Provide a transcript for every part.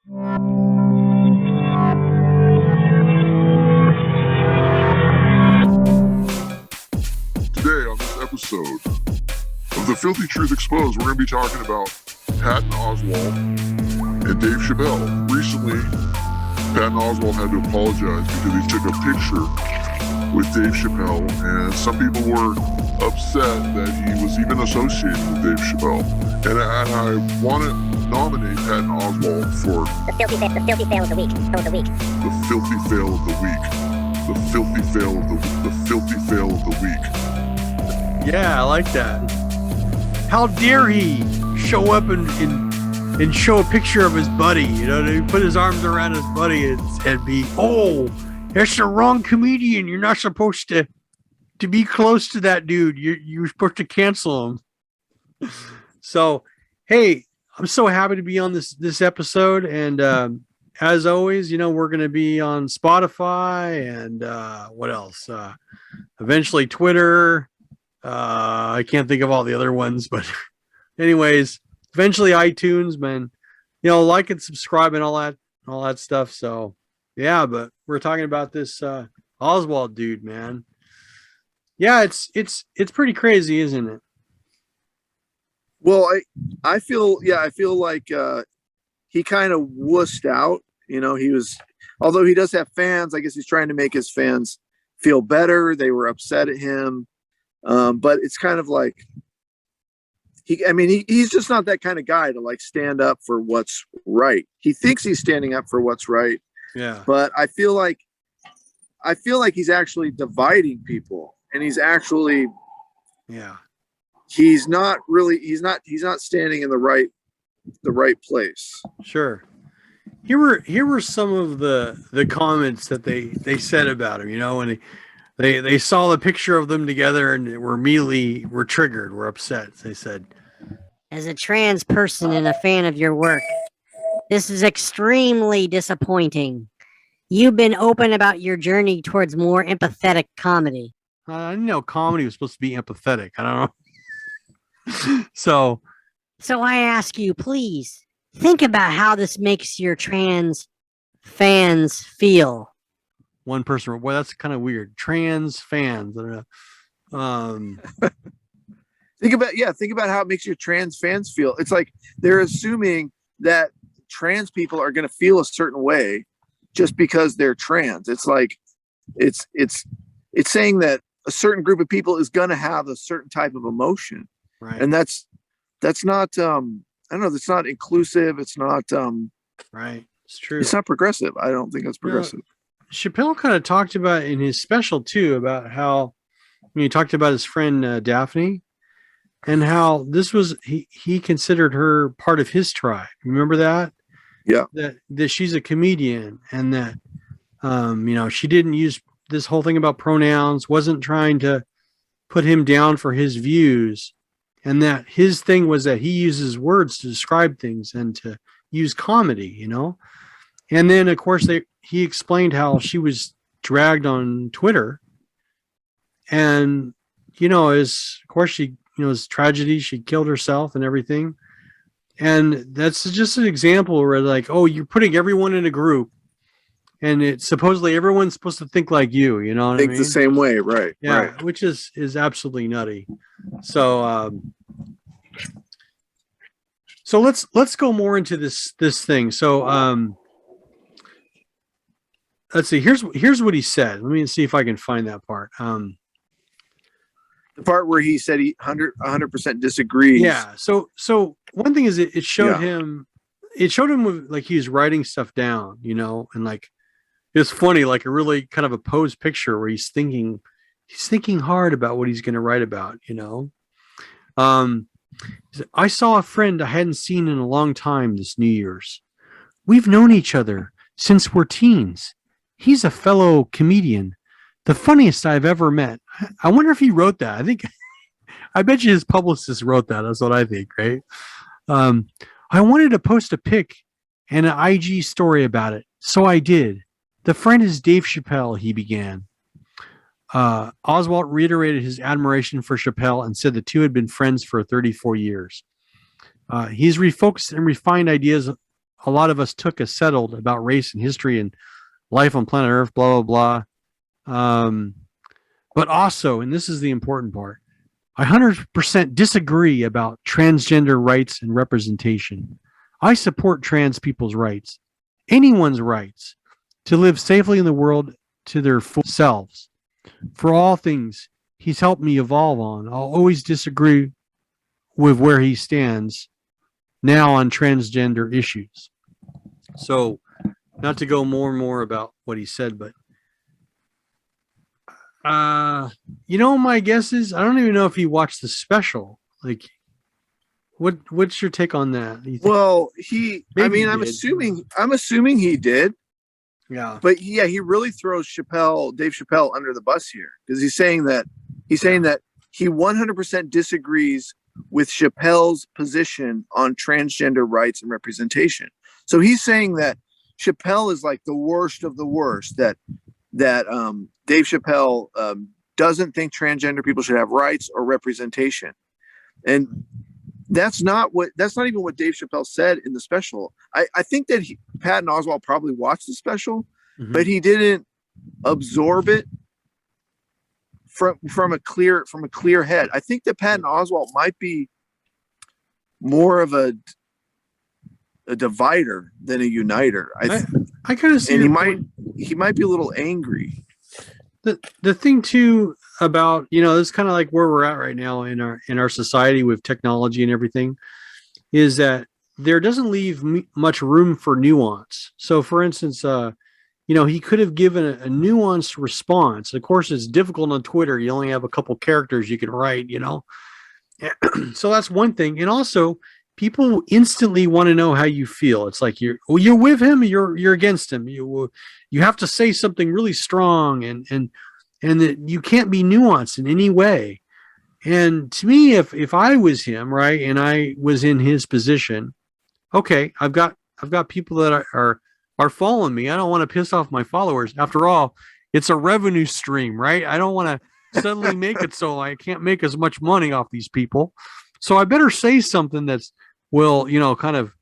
Today on this episode of The Filthy Truth Exposed, we're going to be talking about Patton Oswalt and Dave Chappelle. Recently, Patton Oswalt had to apologize because he took a picture with Dave Chappelle, and some people were upset that he was even associated with Dave Chappelle. And I want to nominate Patton Oswalt for the filthy fail of the week. The filthy fail of the week. The filthy fail of the filthy fail of the week. Yeah, I like that. How dare he show up and show a picture of his buddy? You know, he put his arms around his buddy and be, oh, that's the wrong comedian. You're not supposed to be close to that dude. You're supposed to cancel him. So, hey, I'm so happy to be on this episode. And as always, you know, we're going to be on Spotify and what else? Eventually Twitter. I can't think of all the other ones, but anyways, eventually iTunes, man. You know, like and subscribe and all that stuff. So yeah, but we're talking about this Oswalt dude, man. Yeah, it's pretty crazy, isn't it? Well, I feel like he kind of wussed out. You know, although he does have fans, I guess he's trying to make his fans feel better. They were upset at him. But it's kind of like he's just not that kind of guy to like stand up for what's right. He thinks he's standing up for what's right. Yeah. But I feel like he's actually dividing people, and he's actually, he's not standing in the right place. Sure. Here were some of the comments that they said about him, you know, when they saw the picture of them together and were triggered, were upset. They said, as a trans person and a fan of your work, this is extremely disappointing. You've been open about your journey towards more empathetic comedy. I didn't know comedy was supposed to be empathetic. I don't know. So I ask you, please think about how this makes your trans fans feel. One person, well, that's kind of weird. Trans fans. I don't know. Think about how it makes your trans fans feel. It's like they're assuming that trans people are going to feel a certain way just because they're trans. It's like it's saying that a certain group of people is going to have a certain type of emotion, right? And that's not I don't know. That's not inclusive. It's not right. It's true. It's not progressive. I don't think it's progressive. Chappelle kind of talked about in his special too about how when he talked about his friend Daphne and how this was he considered her part of his tribe. Remember that? Yeah. That she's a comedian and that you know, she didn't use this whole thing about pronouns, wasn't trying to put him down for his views, and that his thing was that he uses words to describe things and to use comedy, you know. And then of course he explained how she was dragged on Twitter, and you know, as of course she, you know, it's tragedy, she killed herself and everything. And that's just an example where like, oh, you're putting everyone in a group and it's supposedly everyone's supposed to think like you know what think I mean? The same way, right? Yeah, right. Which is absolutely nutty. So so let's go more into this thing. So let's see, here's what he said. Let me see if I can find that part. The part where he said he 100% disagrees. Yeah. So one thing is it showed him like he was writing stuff down, you know, and like it's funny, like a really kind of a posed picture where he's thinking hard about what he's going to write about, you know. I saw a friend I hadn't seen in a long time this New Year's. We've known each other since we're teens. He's a fellow comedian, the funniest I've ever met. I wonder if he wrote that. I bet you his publicist wrote that. That's what I think, right? I wanted to post a pic and an IG story about it, so I did. The friend is Dave Chappelle, he began. Oswalt reiterated his admiration for Chappelle and said the two had been friends for 34 years. He's refocused and refined ideas a lot of us took as settled about race and history and life on planet Earth, blah, blah, blah. But also, and this is the important part, I 100% disagree about transgender rights and representation. I support trans people's rights, anyone's rights to live safely in the world to their full selves. For all things he's helped me evolve on, I'll always disagree with where he stands now on transgender issues. So, not to go more and more about what he said, but my guess is I don't even know if he watched the special. Like, what's your take on that? Well, I'm assuming he did. Yeah. But yeah, he really throws Dave Chappelle under the bus here, because he's saying that he 100% disagrees with Chappelle's position on transgender rights and representation. So he's saying that Chappelle is like the worst of the worst, that Dave Chappelle doesn't think transgender people should have rights or representation. And that's not even what Dave Chappelle said in the special. I think that Patton Oswalt probably watched the special, but he didn't absorb it from a clear head. I think that Patton Oswalt might be more of a divider than a uniter. I kind of see, and he might be a little angry. The thing too about, this is kind of like where we're at right now in our society with technology and everything, is that there doesn't leave much room for nuance. So for instance, he could have given a nuanced response. Of course, it's difficult on Twitter. You only have a couple characters you can write, So that's one thing. And also, people instantly want to know how you feel. It's like you're with him, you're against him. You have to say something really strong, and that you can't be nuanced in any way. And to me, if I was him, right, and I was in his position, okay, I've got people that are following me. I don't want to piss off my followers. After all, it's a revenue stream, right? I don't want to suddenly make it so I can't make as much money off these people. So I better say something that's will, kind of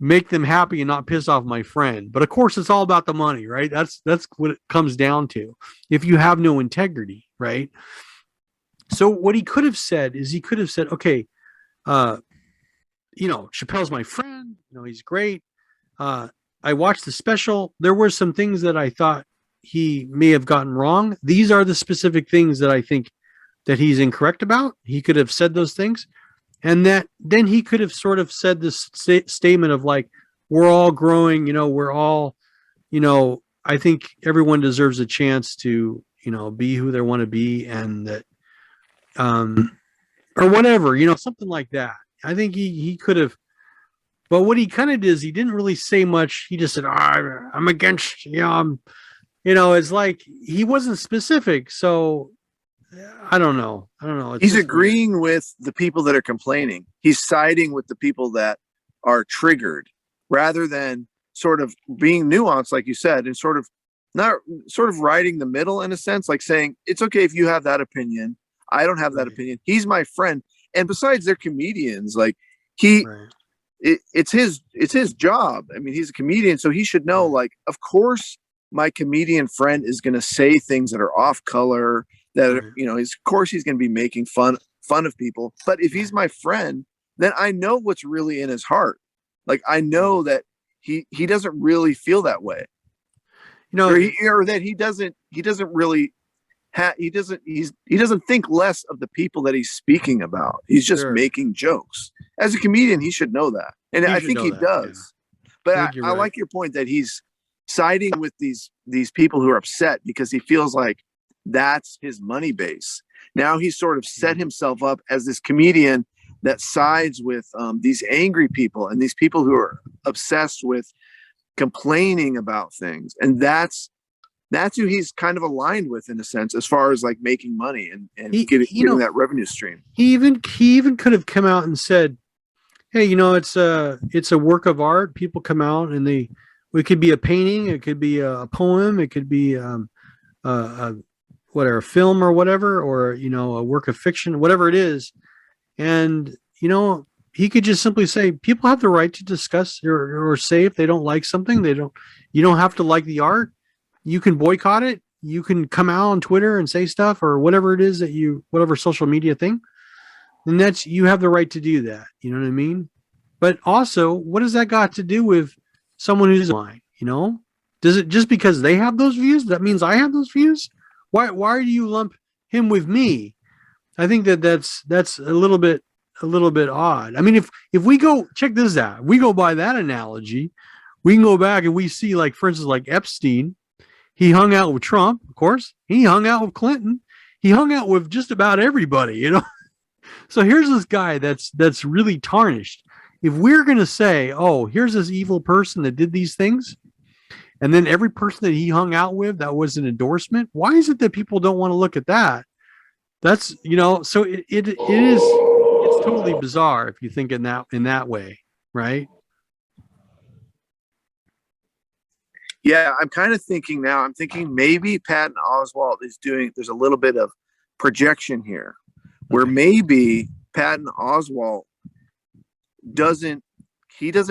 make them happy and not piss off my friend. But of course, it's all about the money, right? That's what it comes down to. If you have no integrity, right? So what he could have said is okay, Chappelle's my friend. He's great. I watched the special. There were some things that I thought he may have gotten wrong. These are the specific things that I think that he's incorrect about. He could have said those things. And that then he could have sort of said this statement of like, we're all growing, we're all, I think everyone deserves a chance to, be who they want to be, and that, or whatever, something like that. I think he could have, but what he kind of did is he didn't really say much. He just said, I'm against, it's like he wasn't specific. So I don't know. He's agreeing with the people that are complaining. He's siding with the people that are triggered, rather than sort of being nuanced, like you said, and sort of riding the middle in a sense, like saying, it's okay if you have that opinion. I don't have that opinion. He's my friend. And besides, they're comedians. Like it's his job. I mean, he's a comedian, so he should know, like, of course, my comedian friend is going to say things that are off color, that of course he's going to be making fun of people. But if he's my friend, then I know what's really in his heart. Like, I know that he doesn't really feel that way, or that he doesn't think less of the people that he's speaking about. He's just making jokes. As a comedian, he should know that, and I think he does. Yeah. But I like your point that he's siding with these people who are upset because he feels like that's his money base. Now he's sort of set himself up as this comedian that sides with these angry people and these people who are obsessed with complaining about things, and that's who he's kind of aligned with, in a sense, as far as like making money and getting that revenue stream. He even could have come out and said, hey, it's a work of art. People come out and it could be a painting, it could be a poem, it could be a film or whatever, or a work of fiction, whatever it is. And he could just simply say people have the right to discuss or say if they don't like something. You don't have to like the art. You can boycott it. You can come out on Twitter and say stuff or whatever it is whatever social media thing. And you have the right to do that. You know what I mean? But also, what does that got to do with someone who's mine? You know, does it just because they have those views, that means I have those views? Why do you lump him with me? I think that's a little bit odd. I mean, if we go check this out, we go by that analogy, we can go back and we see, like, for instance, like Epstein, he hung out with Trump, of course. He hung out with Clinton. He hung out with just about everybody, you know. So here's this guy that's really tarnished. If we're gonna say, oh, here's this evil person that did these things, and then every person that he hung out with, that was an endorsement, why is it that people don't want to look at that? That's, you know, so it's totally bizarre if you think in that way, right? Yeah, I'm kind of thinking now. I'm thinking maybe Patton Oswalt there's a little bit of projection here, where maybe Patton Oswalt doesn't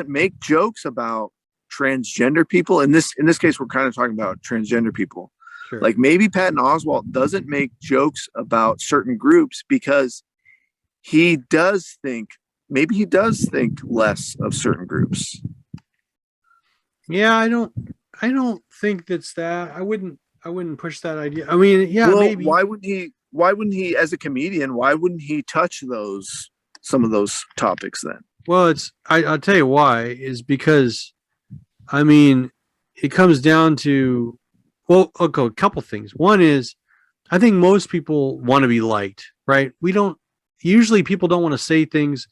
make jokes about transgender people. In this case, we're kind of talking about transgender people. Sure. Like maybe Patton Oswalt doesn't make jokes about certain groups because he does think less of certain groups. Yeah, I don't think that's that. I wouldn't push that idea. I mean, yeah, well, maybe. Why wouldn't he as a comedian, why wouldn't he touch some of those topics then? Well, I'll tell you why, is because, I mean, it comes down to, well, okay, a couple things. One is, I think most people want to be liked, right? Usually people don't want to say things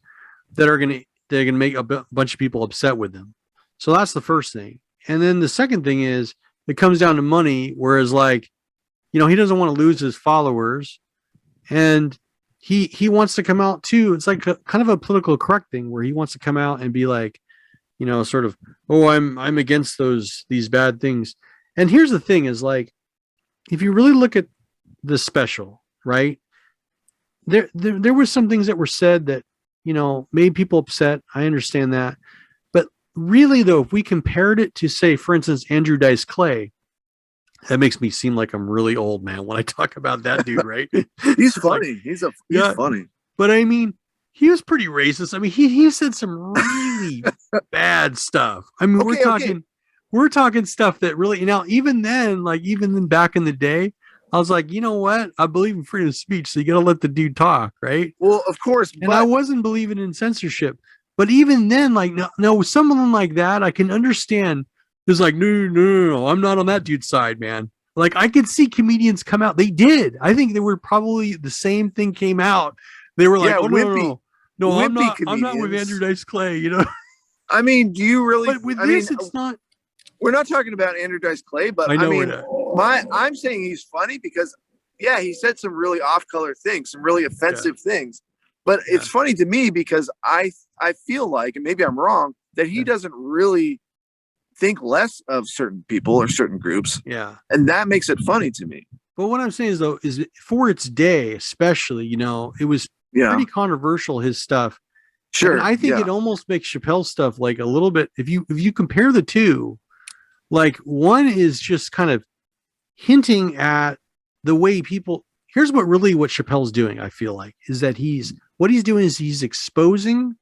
that are going to make a bunch of people upset with them. So that's the first thing. And then the second thing is, it comes down to money, whereas, like, you know, he doesn't want to lose his followers, and he wants to come out too. It's like kind of a political correct thing where he wants to come out and be like, you know, sort of, oh, I'm against these bad things. And here's the thing is, like, if you really look at the special, right, there were some things that were said that, you know, made people upset. I understand that. But really, though, if we compared it to, say, for instance, Andrew Dice Clay, that makes me seem like I'm really old, man, when I talk about that dude, right? He's funny. Like, he's funny. But I mean, he was pretty racist. I mean, he said some really bad stuff. I mean, we're talking stuff that really, you know, even then back in the day, I was like, you know what? I believe in freedom of speech, so you got to let the dude talk, right? Well, of course. And I wasn't believing in censorship. But even then, like, no, someone like that, I can understand. It's like, no, I'm not on that dude's side, man. Like, I could see comedians come out. They did. I think they were probably the same thing came out. They were like, yeah, no, I'm not with Andrew Dice Clay, you know? I mean, do you really? But with this, it's not. We're not talking about Andrew Dice Clay, but I mean, I'm saying he's funny because, yeah, he said some really off-color things, some really offensive things. But it's funny to me because I feel like, and maybe I'm wrong, that he doesn't really think less of certain people or certain groups. Yeah. And that makes it funny to me. But what I'm saying is, though, is for its day, especially, you know, it was pretty controversial, his stuff. Sure. And I think it almost makes Chappelle's stuff like a little bit, if you compare the two, like, one is just kind of hinting at the way people, here's what Chappelle's doing, I feel like, is that he's exposing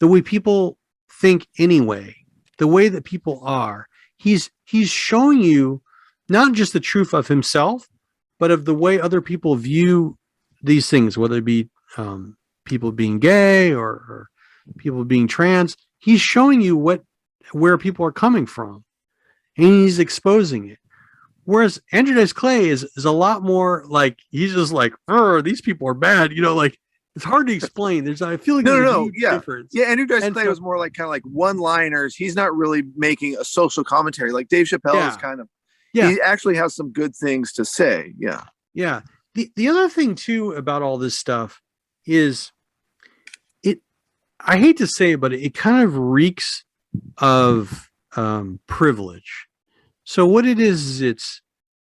the way people think anyway, the way that people are. He's showing you not just the truth of himself, but of the way other people view these things, whether it be people being gay or people being trans. He's showing you where people are coming from, and he's exposing it. Whereas Andrew Dice Clay is a lot more like, he's just like, these people are bad, you know, like, it's hard to explain. I feel like there's a huge difference. Yeah, Andrew Dice Clay was more like kind of like one-liners. He's not really making a social commentary. Like Dave Chappelle is kind of, he actually has some good things to say. Yeah. Yeah. The other thing too about all this stuff is I hate to say it, but it kind of reeks of privilege. So what it is it's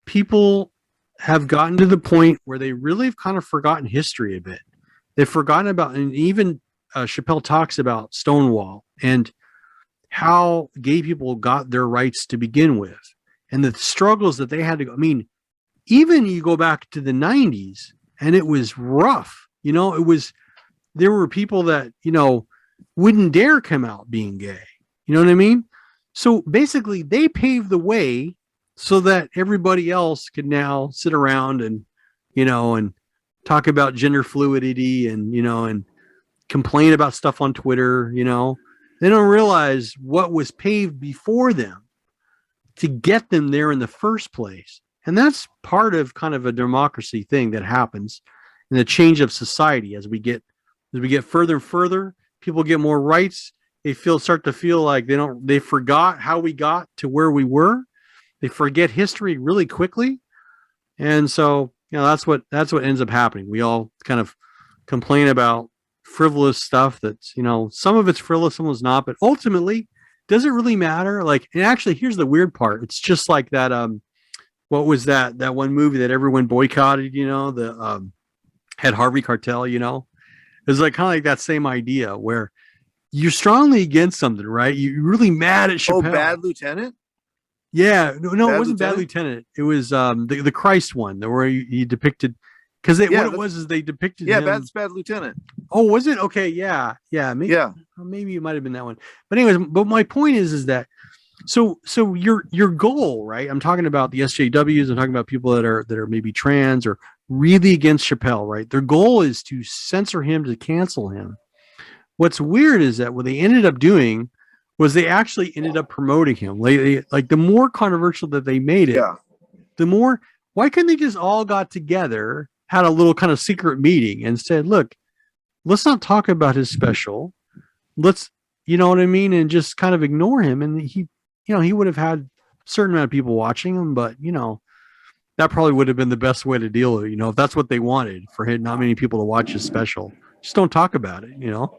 people have gotten to the point where they really have kind of forgotten history a bit. They've forgotten about, and even Chappelle talks about Stonewall and how gay people got their rights to begin with, and the struggles that they had to go. I mean, even you go back to the 90s, and it was rough. You know, there were people that, you know, wouldn't dare come out being gay. You know what I mean? So basically, they paved the way so that everybody else could now sit around and, you know, and talk about gender fluidity and, you know, and complain about stuff on Twitter. You know, they don't realize what was paved before them to get them there in the first place. And that's part of kind of a democracy thing that happens in the change of society as we get further and further. People get more rights. They start to feel like they forgot how we got to where we were. They forget history really quickly. And so, you know, that's what ends up happening. We all kind of complain about frivolous stuff that's, you know, some of it's frivolous, some of it's not, but ultimately, does it really matter? Like, and actually, here's the weird part. It's just like that, what was that one movie that everyone boycotted, you know, the had Harvey Keitel, you know? It's like kind of like that same idea where you're strongly against something, right? You're really mad at Chappelle. Oh, Bad Lieutenant? Yeah, no, Bad it wasn't Bad Lieutenant. It was the Christ one, where he depicted, because what it was is they depicted him. Bad Lieutenant. Oh, was it? Okay, yeah, maybe it might have been that one. But anyways, but my point is that so your goal, right? I'm talking about the SJWs. I'm talking about people that are maybe trans or really against Chappelle, right? Their goal is to censor him, to cancel him. What's weird is that what they ended up doing was they actually ended up promoting him. Like the more controversial that they made it, the more. Why couldn't they just all got together, had a little kind of secret meeting, and said, "Look, let's not talk about his special. Let's, you know what I mean, and just kind of ignore him." And he, you know, he would have had a certain amount of people watching him, but you know, that probably would have been the best way to deal with it. You know, if that's what they wanted, for not many people to watch his special, just don't talk about it. You know.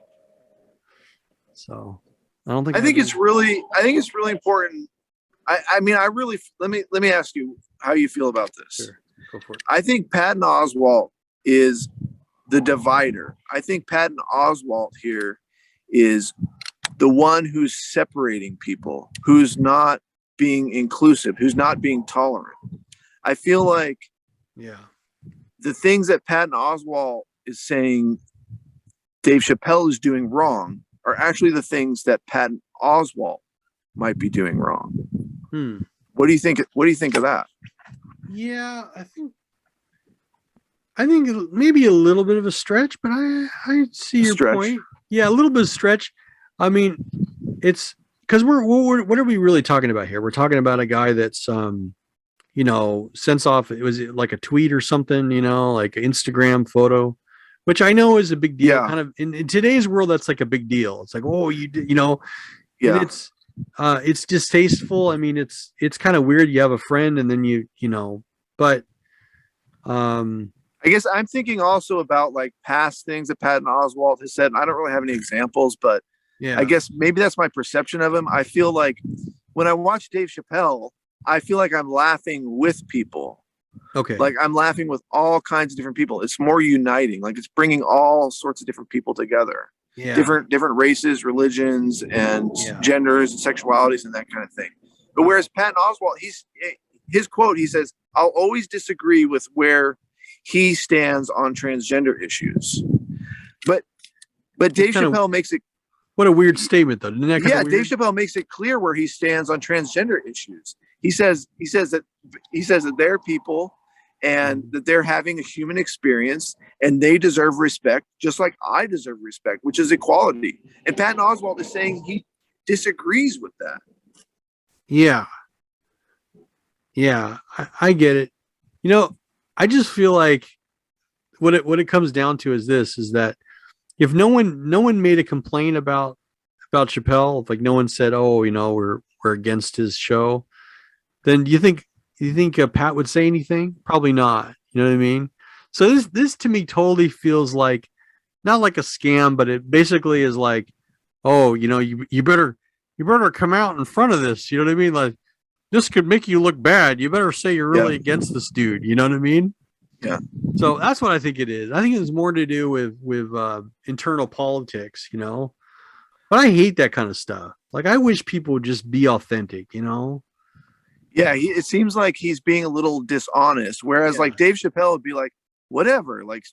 So I think it's really important. I mean, let me ask you how you feel about this. Sure. Go for it. I think Patton Oswalt is the divider. I think Patton Oswalt here is the one who's separating people, who's not being inclusive, who's not being tolerant. I feel like the things that Patton Oswalt is saying Dave Chappelle is doing wrong are actually the things that Patton Oswalt might be doing wrong. What do you think? What do you think of that? Yeah, I think maybe a little bit of a stretch, but I see your point. Yeah, a little bit of stretch. I mean, it's because what are we really talking about here? We're talking about a guy that's you know, sends off, it was like a tweet or something, you know, like an Instagram photo, which I know is a big deal. Kind of in today's world, that's like a big deal. It's like, oh, you know, and it's distasteful. I mean, it's kind of weird. You have a friend and then you know, but I guess I'm thinking also about like past things that Patton Oswalt has said. And I don't really have any examples, but I guess maybe that's my perception of him. I feel like when I watch Dave Chappelle, I feel like I'm laughing with people. Okay. Like I'm laughing with all kinds of different people. It's more uniting. Like it's bringing all sorts of different people together. Yeah. Different races, religions, and genders and sexualities and that kind of thing. But whereas Patton Oswalt, his quote, he says, "I'll always disagree with where he stands on transgender issues." But Dave Chappelle makes it. What a weird statement, though. Dave Chappelle makes it clear where he stands on transgender issues. He says that they're people and that they're having a human experience and they deserve respect just like I deserve respect, which is equality. And Patton Oswalt is saying he disagrees with that. Yeah. Yeah, I get it. You know, I just feel like what it comes down to is that if no one made a complaint about Chappelle, if like no one said, "Oh, you know, we're against his show," then do you think Pat would say anything? Probably not. You know what I mean? So this to me totally feels like not like a scam, but it basically is like, oh, you know, you better come out in front of this. You know what I mean? Like this could make you look bad. You better say you're really against this dude. You know what I mean? Yeah. So that's what I think it is. I think it's more to do with internal politics, you know. But I hate that kind of stuff. Like, I wish people would just be authentic, you know. Yeah, it seems like he's being a little dishonest. Whereas like Dave Chappelle would be like, whatever, like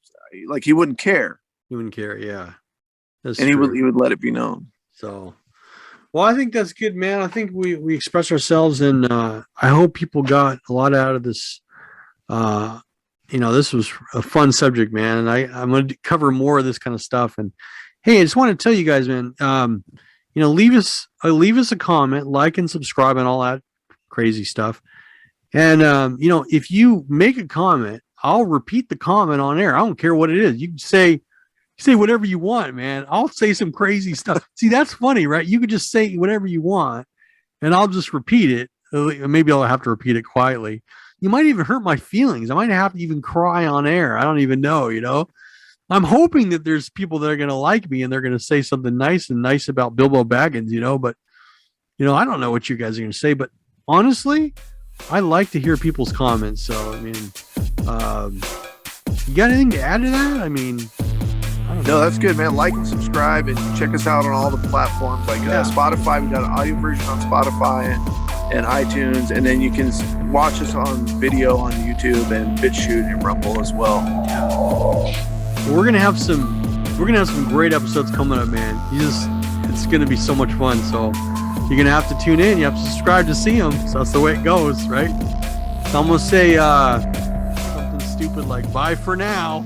he wouldn't care. He wouldn't care, yeah. That's and true. he would let it be known. So, well, I think that's good, man. I think we express ourselves, and I hope people got a lot out of this. This was a fun subject, man, and I'm going to cover more of this kind of stuff. And hey, I just want to tell you guys, man, leave us a comment, like and subscribe, and all that crazy stuff. And if you make a comment, I'll repeat the comment on air. I don't care what it is. You can say whatever you want, man. I'll say some crazy stuff. See, that's funny, right? You could just say whatever you want, and I'll just repeat it. Maybe I'll have to repeat it quietly. You might even hurt my feelings. I might have to even cry on air. I don't even know, I'm hoping that there's people that are going to like me and they're going to say something nice about Bilbo Baggins, but, I don't know what you guys are going to say. But honestly, I like to hear people's comments. So, I mean, you got anything to add to that? I mean, I don't know. No, that's good, man. Like and subscribe and check us out on all the platforms like Spotify. We got an audio version on Spotify and iTunes, and then you can watch us on video on YouTube and BitChute and Rumble as well. We're gonna have some great episodes coming up, man. It's gonna be so much fun. So you're gonna have to tune in. You have to subscribe to see them. So that's the way it goes, right? So I'm gonna say something stupid like "bye for now."